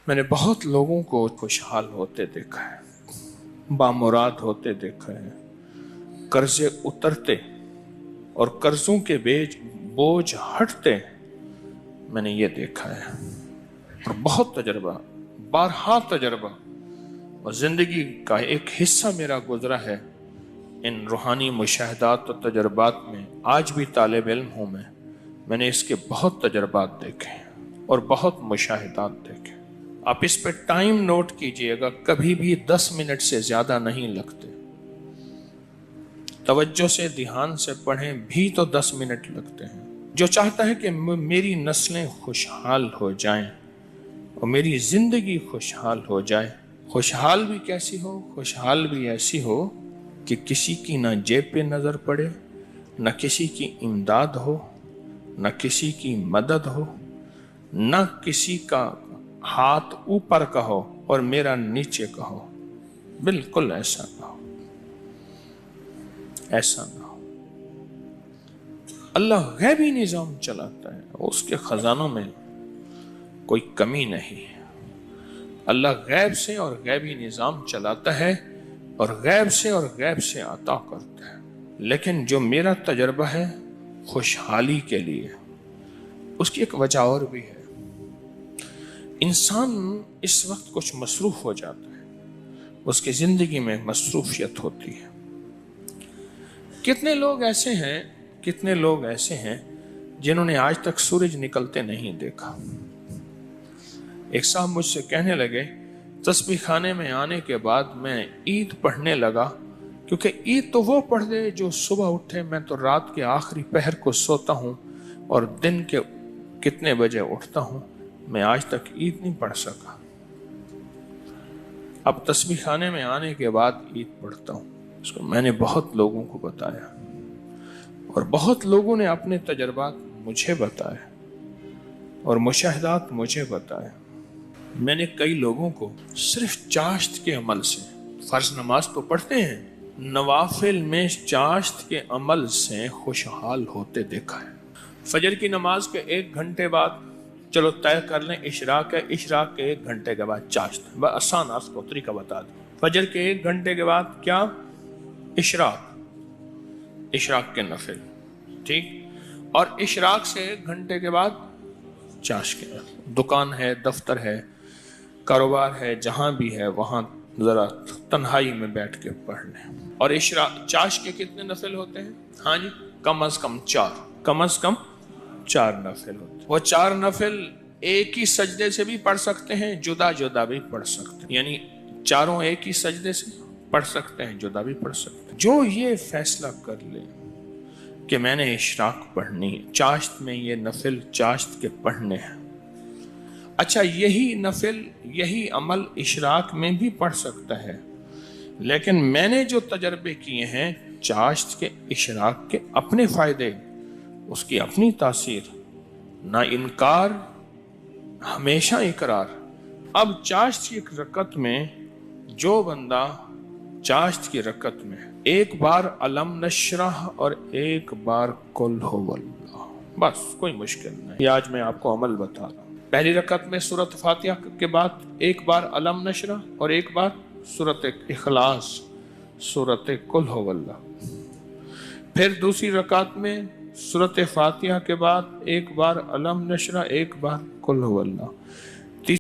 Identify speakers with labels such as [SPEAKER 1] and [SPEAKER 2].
[SPEAKER 1] میں نے بہت لوگوں کو خوشحال ہوتے دیکھا ہے، بامراد ہوتے دیکھا ہے، قرضے اترتے اور قرضوں کے بوجھ ہٹتے میں نے یہ دیکھا ہے، اور بہت تجربہ، بارہا تجربہ اور زندگی کا ایک حصہ میرا گزرا ہے ان روحانی مشاہدات اور تجربات میں۔ آج بھی طالب علم ہوں میں نے اس کے بہت تجربات دیکھے اور بہت مشاہدات دیکھے۔ آپ اس پہ ٹائم نوٹ کیجئے گا، کبھی بھی 10 منٹ سے زیادہ نہیں لگتے۔ توجہ سے دھیان سے پڑھیں بھی تو 10 منٹ لگتے ہیں۔ جو چاہتا ہے کہ میری نسلیں خوشحال ہو جائیں اور میری زندگی خوشحال ہو جائے، خوشحال بھی کیسی ہو؟ خوشحال بھی ایسی ہو کہ کسی کی نہ جیب پہ نظر پڑے، نہ کسی کی امداد ہو، نہ کسی کی مدد ہو، نہ کسی کا ہاتھ اوپر کا ہو اور میرا نیچے کا ہو۔ بالکل ایسا نہ ہو، ایسا نہ ہو۔ اللہ غیبی نظام چلاتا ہے، اس کے خزانوں میں کوئی کمی نہیں ہے۔ اللہ غیب سے اور غیبی نظام چلاتا ہے اور غیب سے عطا کرتا ہے۔ لیکن جو میرا تجربہ ہے خوشحالی کے لیے، اس کی ایک وجہ اور بھی ہے۔ انسان اس وقت کچھ مصروف ہو جاتا ہے، اس کی زندگی میں مصروفیت ہوتی ہے۔ کتنے لوگ ایسے ہیں جنہوں نے آج تک سورج نکلتے نہیں دیکھا۔ ایک صاحب مجھ سے کہنے لگے، تسبیح خانے میں آنے کے بعد میں عید پڑھنے لگا، کیونکہ عید تو وہ پڑھ دے جو صبح اٹھے، میں تو رات کے آخری پہر کو سوتا ہوں اور دن کے کتنے بجے اٹھتا ہوں، میں آج تک عید نہیں پڑھ سکا۔ اب تسبیح خانے میں آنے کے بعد عید پڑھتا ہوں۔ اس کو میں نے بہت لوگوں کو بتایا اور بہت لوگوں نے اپنے تجربات مجھے بتائے اور مشاہدات مجھے بتائے۔ میں نے کئی لوگوں کو صرف چاشت کے عمل سے، فرض نماز تو پڑھتے ہیں، نوافل میں چاشت کے عمل سے خوشحال ہوتے دیکھا ہے۔ فجر کی نماز کے 1 گھنٹے بعد چلو طے کر لیں اشراق ہے، اشراق کے 1 گھنٹے کے بعد چاشت، بس آسان آپ کو طریقہ بتا دیں۔ فجر کے 1 گھنٹے کے بعد کیا؟ اشراق کے نفل، ٹھیک، اور اشراق سے 1 گھنٹے کے بعد چاشت کے نفل۔ دکان ہے، دفتر ہے، کاروبار ہے، جہاں بھی ہے وہاں ذرا تنہائی میں بیٹھ کے پڑھ لیں۔ اور چاشت کے کتنے نفل ہوتے ہیں؟ ہاں جی، کم از کم 4 نفل ہوتے ہیں۔ وہ 4 نفل ایک ہی سجدے سے بھی پڑھ سکتے ہیں، جدا جدا بھی پڑھ سکتے ہیں، یعنی چاروں ایک ہی سجدے سے پڑھ سکتے ہیں، جدا بھی پڑھ سکتے ہیں۔ جو یہ فیصلہ کر لے کہ میں نے اشراق پڑھنی ہے، چاشت میں یہ نفل چاشت کے پڑھنے ہیں، اچھا یہی نفل، یہی عمل اشراق میں بھی پڑھ سکتا ہے، لیکن میں نے جو تجربے کیے ہیں چاشت کے اشراق کے اپنے فائدے، اس کی اپنی تاثیر، نہ انکار ہمیشہ اقرار۔ اب چاشت کی ایک رکعت میں جو بندہ چاشت کی رکعت میں 1 بار علم نشرح اور 1 بار قل هو اللہ، بس کوئی مشکل نہیں۔ یہ آج میں آپ کو عمل بتا رہا ہوں۔ پہلی رکعت میں سورۃ فاتحہ کے بعد 1 بار علم نشرح اور 1 بار سورۃ اخلاص، سورۃ قل هو اللہ۔ پھر دوسری رکعت میں سورۃ فاتحہ کے بعد 1 بار علم نشرح، 1 بار قل هو اللہ۔